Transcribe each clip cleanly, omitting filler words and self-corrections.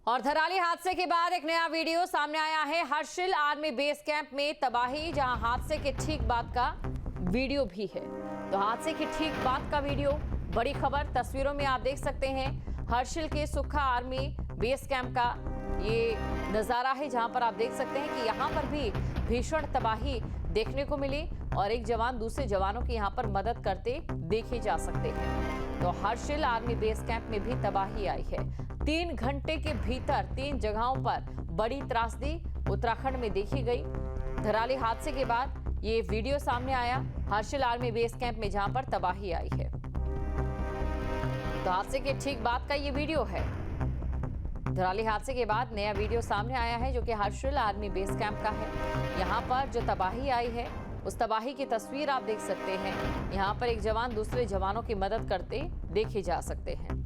और धराली हादसे के बाद एक नया वीडियो सामने आया है। हर्षिल आर्मी बेस कैंप में तबाही, जहां हादसे के ठीक बाद का वीडियो भी है। तो हादसे के ठीक बाद का वीडियो, बड़ी खबर तस्वीरों में आप देख सकते हैं। हर्षिल के सुखा आर्मी बेस कैंप का ये नजारा है, जहां पर आप देख सकते हैं कि यहां पर भी भीषण तबाही देखने को मिली और एक जवान दूसरे जवानों की यहां पर मदद करते देखे जा सकते हैं। तो हर्षिल आर्मी बेस कैंप में भी तबाही आई है। 3 घंटे के भीतर 3 जगहों पर बड़ी त्रासदी उत्तराखंड में देखी गई। धराली हादसे के बाद ये वीडियो सामने आया हर्षिल आर्मी बेस कैंप में, जहां पर तबाही आई है। तो हादसे के ठीक बाद का ये वीडियो है। धराली हादसे के बाद नया वीडियो सामने आया है, जो कि हर्षिल आर्मी बेस कैंप का है। यहाँ पर जो तबाही आई है, उस तबाही की तस्वीर आप देख सकते हैं। यहाँ पर एक जवान दूसरे जवानों की मदद करते देखे जा सकते हैं।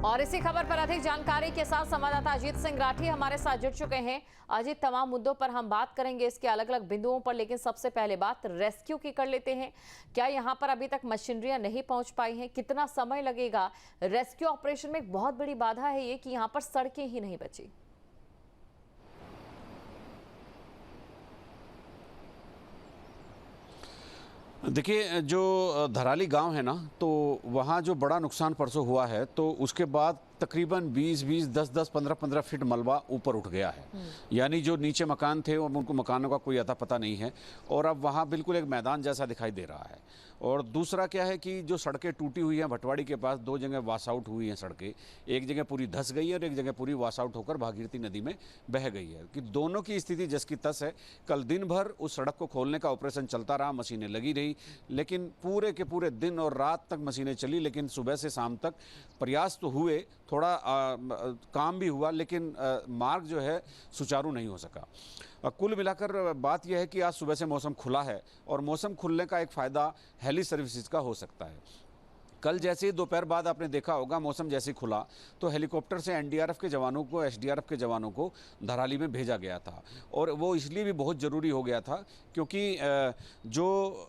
और इसी खबर पर अधिक जानकारी के साथ संवाददाता अजीत सिंह राठी हमारे साथ जुड़ चुके हैं। अजीत, तमाम मुद्दों पर हम बात करेंगे, इसके अलग अलग बिंदुओं पर, लेकिन सबसे पहले बात रेस्क्यू की कर लेते हैं। क्या यहां पर अभी तक मशीनरियां नहीं पहुंच पाई हैं? कितना समय लगेगा? रेस्क्यू ऑपरेशन में एक बहुत बड़ी बाधा है ये कि यहां पर सड़कें ही नहीं बची। देखिए, जो धराली गांव है ना, तो वहाँ जो बड़ा नुकसान परसों हुआ है, तो उसके बाद तकरीबन 20-20, 10-10, 15-15 फीट मलबा ऊपर उठ गया है। यानी जो नीचे मकान थे उनको मकानों का कोई अता पता नहीं है, और अब वहाँ बिल्कुल एक मैदान जैसा दिखाई दे रहा है। और दूसरा क्या है कि जो सड़कें टूटी हुई हैं, भटवाड़ी के पास 2 जगह वाश आउट हुई हैं सड़कें। एक जगह पूरी धंस गई है और एक जगह पूरी वाश आउट होकर भागीरथी नदी में बह गई है, कि दोनों की स्थिति जस की तस है। कल दिन भर उस सड़क को खोलने का ऑपरेशन चलता रहा, मशीनें लगी रही, लेकिन पूरे के पूरे दिन और रात तक मशीनें चली, लेकिन सुबह से शाम तक प्रयास तो हुए, थोड़ा काम भी हुआ, लेकिन मार्ग जो है सुचारू नहीं हो सका। कुल मिलाकर बात यह है कि आज सुबह से मौसम खुला है, और मौसम खुलने का एक फ़ायदा हेली सर्विसेज का हो सकता है। कल जैसे ही दोपहर बाद आपने देखा होगा, मौसम जैसे ही खुला तो हेलीकॉप्टर से एनडीआरएफ के जवानों को, एसडीआरएफ के जवानों को धराली में भेजा गया था। और वो इसलिए भी बहुत ज़रूरी हो गया था क्योंकि जो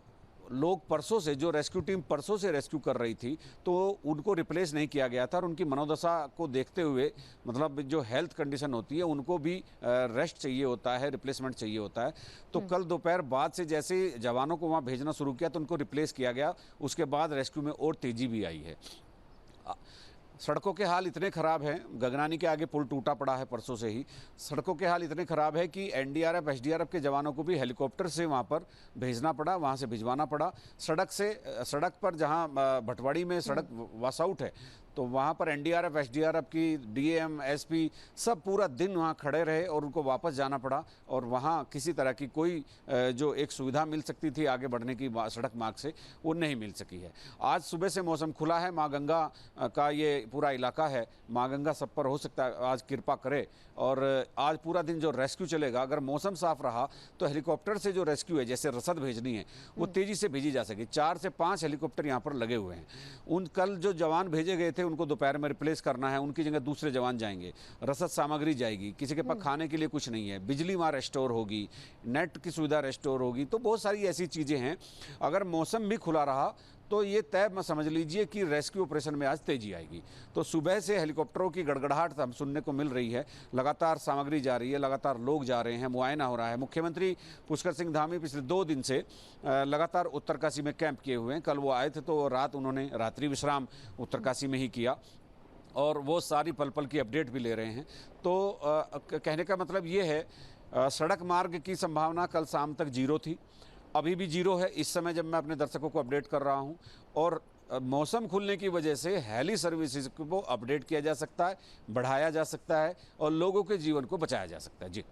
लोग परसों से, जो रेस्क्यू टीम परसों से रेस्क्यू कर रही थी, तो उनको रिप्लेस नहीं किया गया था, और उनकी मनोदशा को देखते हुए, मतलब जो हेल्थ कंडीशन होती है, उनको भी रेस्ट चाहिए होता है, रिप्लेसमेंट चाहिए होता है। तो कल दोपहर बाद से जैसे जवानों को वहाँ भेजना शुरू किया तो उनको रिप्लेस किया गया। उसके बाद रेस्क्यू में और तेज़ी भी आई है। सड़कों के हाल इतने ख़राब हैं, गगनानी के आगे पुल टूटा पड़ा है परसों से ही। सड़कों के हाल इतने ख़राब है कि एनडीआरएफ, एसडीआरएफ के जवानों को भी हेलीकॉप्टर से वहाँ पर भेजना पड़ा, वहाँ से भिजवाना पड़ा। सड़क पर जहाँ भटवाड़ी में सड़क वाश आउट है, तो वहाँ पर एनडीआरएफ, एसडीआरएफ की डीएम, एसपी सब पूरा दिन वहाँ खड़े रहे, और उनको वापस जाना पड़ा। और वहाँ किसी तरह की कोई जो एक सुविधा मिल सकती थी आगे बढ़ने की सड़क मार्ग से, वो नहीं मिल सकी है। आज सुबह से मौसम खुला है, माँ गंगा का ये पूरा इलाका है, माँ गंगा सब पर हो सकता है आज कृपा करे। और आज पूरा दिन जो रेस्क्यू चलेगा, अगर मौसम साफ रहा तो हेलीकॉप्टर से जो रेस्क्यू है, जैसे रसद भेजनी है, वो तेज़ी से भेजी जा सके। 4 से 5 हेलीकॉप्टर यहाँ पर लगे हुए हैं। उन कल जो जवान भेजे गए थे, उनको दोपहर में रिप्लेस करना है, उनकी जगह दूसरे जवान जाएंगे, रसद सामग्री जाएगी, किसी के पास खाने के लिए कुछ नहीं है, बिजली वहाँ रेस्टोर होगी, नेट की सुविधा रेस्टोर होगी। तो बहुत सारी ऐसी चीज़ें हैं। अगर मौसम भी खुला रहा तो ये तय समझ लीजिए कि रेस्क्यू ऑपरेशन में आज तेजी आएगी। तो सुबह से हेलीकॉप्टरों की गड़गड़ाहट हम सुनने को मिल रही है, लगातार सामग्री जा रही है, लगातार लोग जा रहे हैं, मुआयना हो रहा है। मुख्यमंत्री पुष्कर सिंह धामी पिछले 2 दिन से लगातार उत्तरकाशी में कैंप किए हुए हैं। कल वो आए थे तो रात उन्होंने रात्रि विश्राम उत्तरकाशी में ही किया, और वो सारी पल पल की अपडेट भी ले रहे हैं। तो कहने का मतलब ये है, सड़क मार्ग की संभावना कल शाम तक 0 थी, अभी भी 0 है इस समय जब मैं अपने दर्शकों को अपडेट कर रहा हूं। और मौसम खुलने की वजह से हेली सर्विसेज को अपडेट किया जा सकता है, बढ़ाया जा सकता है, और लोगों के जीवन को बचाया जा सकता है। जी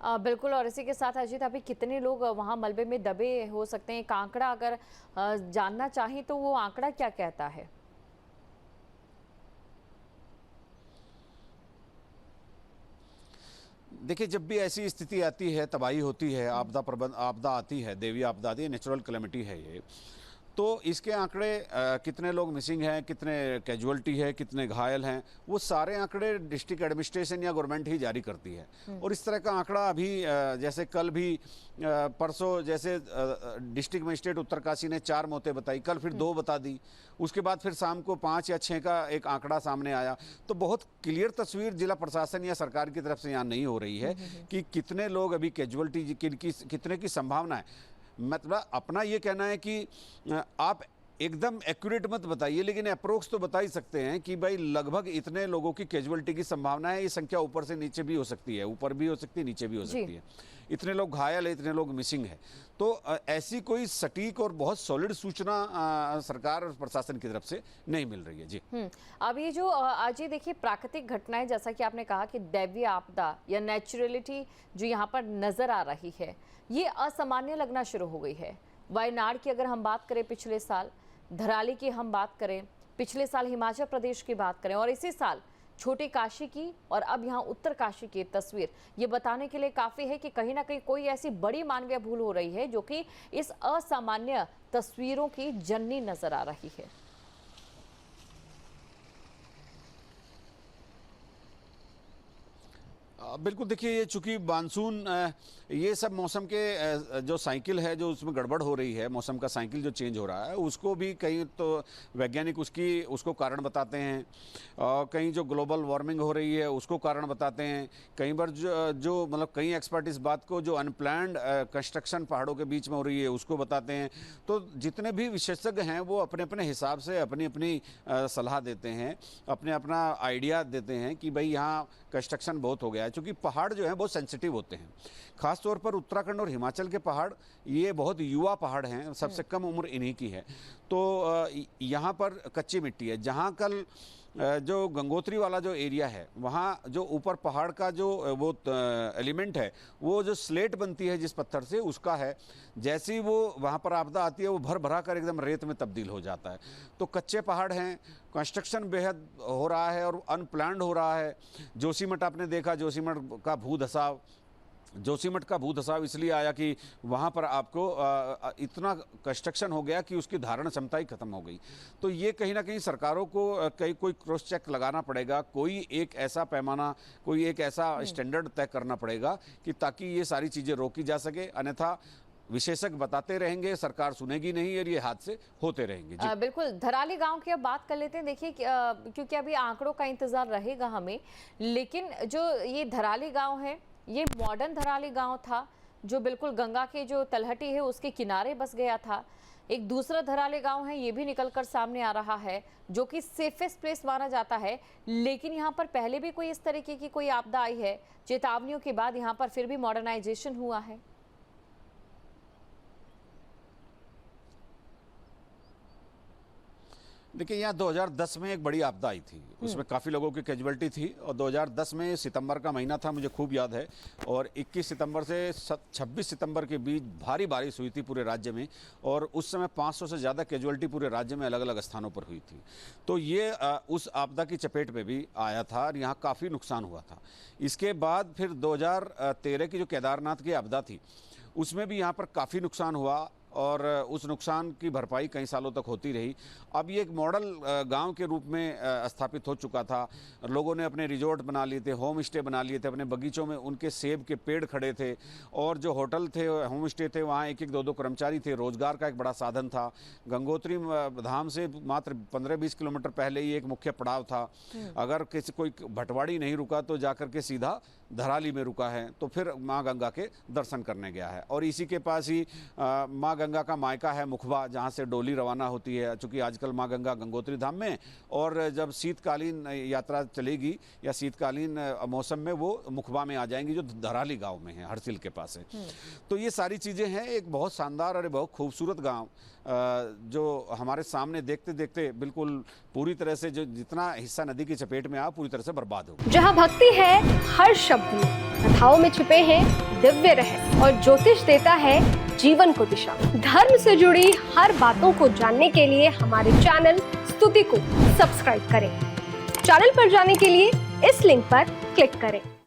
बिल्कुल। और इसी के साथ अजीत, अभी कितने लोग वहाँ मलबे में दबे हो सकते हैं? एक आंकड़ा अगर जानना चाहें तो वो आंकड़ा क्या कहता है? देखिए, जब भी ऐसी स्थिति आती है, तबाही होती है, आपदा आती है, देवी आपदा आती है, नेचुरल कैलेमिटी है ये, तो इसके आंकड़े कितने लोग मिसिंग हैं, कितने कैजुअलिटी है, कितने घायल हैं, वो सारे आंकड़े डिस्ट्रिक्ट एडमिनिस्ट्रेशन या गवर्नमेंट ही जारी करती है। और इस तरह का आंकड़ा अभी जैसे कल भी परसों जैसे डिस्ट्रिक्ट मजिस्ट्रेट उत्तरकाशी ने 4 मौतें बताई, कल फिर 2 बता दी, उसके बाद फिर शाम को 5 या 6 का एक आंकड़ा सामने आया। तो बहुत क्लियर तस्वीर जिला प्रशासन या सरकार की तरफ से यहाँ नहीं हो रही है कि कितने लोग अभी कैजुअलिटी कितने की संभावना है। मतलब अपना ये कहना है कि आप एकदम एक्यूरेट मत बताइए, लेकिन अप्रोक्स तो बता ही सकते हैं कि भाई लगभग इतने लोगों की कैजुअलिटी की संभावना है। ये संख्या ऊपर से नीचे भी हो सकती है, ऊपर भी हो सकती है, नीचे भी हो सकती है। इतने लोग घायल है, इतने लोग मिसिंग है। तो ऐसी कोई सटीक और बहुत सॉलिड सूचना सरकार और प्रशासन की तरफ से नहीं मिल रही है। जी अब ये जो आज ये देखिए प्राकृतिक घटनाएं, जैसा कि आपने कहा कि दैवीय आपदा या नेचुरलिटी जो यहाँ पर नजर आ रही है, ये असामान्य लगना शुरू हो गई है। वायनाड की अगर हम बात करें पिछले साल, धराली की हम बात करें पिछले साल, हिमाचल प्रदेश की बात करें, और इसी साल छोटे काशी की और अब यहाँ उत्तर काशी की तस्वीर, ये बताने के लिए काफ़ी है कि कहीं ना कहीं कोई ऐसी बड़ी मानवीय भूल हो रही है जो कि इस असामान्य तस्वीरों की जननी नजर आ रही है। बिल्कुल, देखिए ये चूंकि मानसून ये सब मौसम के जो साइकिल है, जो उसमें गड़बड़ हो रही है, मौसम का साइकिल जो चेंज हो रहा है, उसको भी कहीं तो वैज्ञानिक उसको कारण बताते हैं, कहीं जो ग्लोबल वार्मिंग हो रही है उसको कारण बताते हैं, कई बार जो मतलब कई एक्सपर्ट इस बात को जो अनप्लान्ड कंस्ट्रक्शन पहाड़ों के बीच में हो रही है उसको बताते हैं। तो जितने भी विशेषज्ञ हैं वो अपने अपने हिसाब से अपनी अपनी सलाह देते हैं, अपना आइडिया देते हैं कि भाई यहाँ कंस्ट्रक्शन बहुत हो गया है। क्योंकि पहाड़ जो हैं बहुत सेंसिटिव होते हैं, खास तौर पर उत्तराखंड और हिमाचल के पहाड़ ये बहुत युवा पहाड़ हैं, सबसे कम उम्र इन्हीं की है। तो यहाँ पर कच्ची मिट्टी है। जहाँ कल जो गंगोत्री वाला जो एरिया है, वहाँ जो ऊपर पहाड़ का जो वो एलिमेंट है, वो जो स्लेट बनती है जिस पत्थर से, उसका है। जैसे ही वो वहाँ पर आपदा आती है वो भर भरा कर एकदम रेत में तब्दील हो जाता है। तो कच्चे पहाड़ हैं, कंस्ट्रक्शन बेहद हो रहा है और अनप्लान्ड हो रहा है। जोशीमठ आपने देखा, जोशीमठ का भू धसाव इसलिए आया कि वहाँ पर आपको इतना कंस्ट्रक्शन हो गया कि उसकी धारण क्षमता ही खत्म हो गई। तो ये कहीं ना कहीं सरकारों को कोई क्रॉस चेक लगाना पड़ेगा, कोई एक ऐसा पैमाना, कोई एक ऐसा स्टैंडर्ड तय करना पड़ेगा कि ताकि ये सारी चीज़ें रोकी जा सके। अन्यथा विशेषज्ञ बताते रहेंगे, सरकार सुनेगी नहीं और ये हादसे होते रहेंगे। बिल्कुल, धराली गांव की अब बात कर लेते हैं। देखिए क्योंकि अभी आंकड़ों का इंतजार रहेगा हमें, लेकिन जो ये धराली गांव है, ये मॉडर्न धराली गांव था जो बिल्कुल गंगा के जो तलहटी है उसके किनारे बस गया था। एक दूसरा धराली गांव है, ये भी निकलकर सामने आ रहा है, जो कि सेफेस्ट प्लेस माना जाता है। लेकिन यहाँ पर पहले भी कोई इस तरीके की कोई आपदा आई है, चेतावनियों के बाद यहाँ पर फिर भी मॉडर्नाइजेशन हुआ है। देखिए, यहाँ 2010 में एक बड़ी आपदा आई थी, उसमें काफ़ी लोगों की कैजुअलिटी थी। और 2010 में सितंबर का महीना था, मुझे खूब याद है, और 21 सितंबर से 26 सितंबर के बीच भारी बारिश हुई थी पूरे राज्य में, और उस समय 500 से ज़्यादा कैजुअलिटी पूरे राज्य में अलग अलग स्थानों पर हुई थी। तो ये उस आपदा की चपेट में भी आया था और यहाँ काफ़ी नुकसान हुआ था। इसके बाद फिर 2013 की जो केदारनाथ की आपदा थी, उसमें भी यहाँ पर काफ़ी नुकसान हुआ और उस नुकसान की भरपाई कई सालों तक होती रही। अब ये एक मॉडल गांव के रूप में स्थापित हो चुका था। लोगों ने अपने रिजॉर्ट बना लिए थे, होम स्टे बना लिए थे, अपने बगीचों में उनके सेब के पेड़ खड़े थे, और जो होटल थे, होम स्टे थे, वहाँ 1-1, 2-2 कर्मचारी थे। रोजगार का एक बड़ा साधन था। गंगोत्री धाम से मात्र 15-20 किलोमीटर पहले ही एक मुख्य पड़ाव था। अगर कोई भटवाड़ी नहीं रुका तो जाकर के सीधा धराली में रुका है, तो फिर माँ गंगा के दर्शन करने गया है। और इसी के पास ही माँ गंगा का मायका है मुखबा, जहाँ से डोली रवाना होती है। चूँकि आजकल माँ गंगा गंगोत्री धाम में, और जब शीतकालीन यात्रा चलेगी या शीतकालीन मौसम में वो मुखबा में आ जाएंगी, जो धराली गांव में है, हरसिल के पास है। तो ये सारी चीज़ें हैं। एक बहुत शानदार और बहुत खूबसूरत गाँव जो हमारे सामने देखते देखते बिल्कुल पूरी तरह से, जो जितना हिस्सा नदी की चपेट में आ, पूरी तरह से बर्बाद हो गया। जहाँ भक्ति है हर शब्द में, कथाओं में छिपे हैं दिव्य रहस्य, और ज्योतिष देता है जीवन को दिशा। धर्म से जुड़ी हर बातों को जानने के लिए हमारे चैनल स्तुति को सब्सक्राइब करें। चैनल पर जाने के लिए इस लिंक पर क्लिक करें।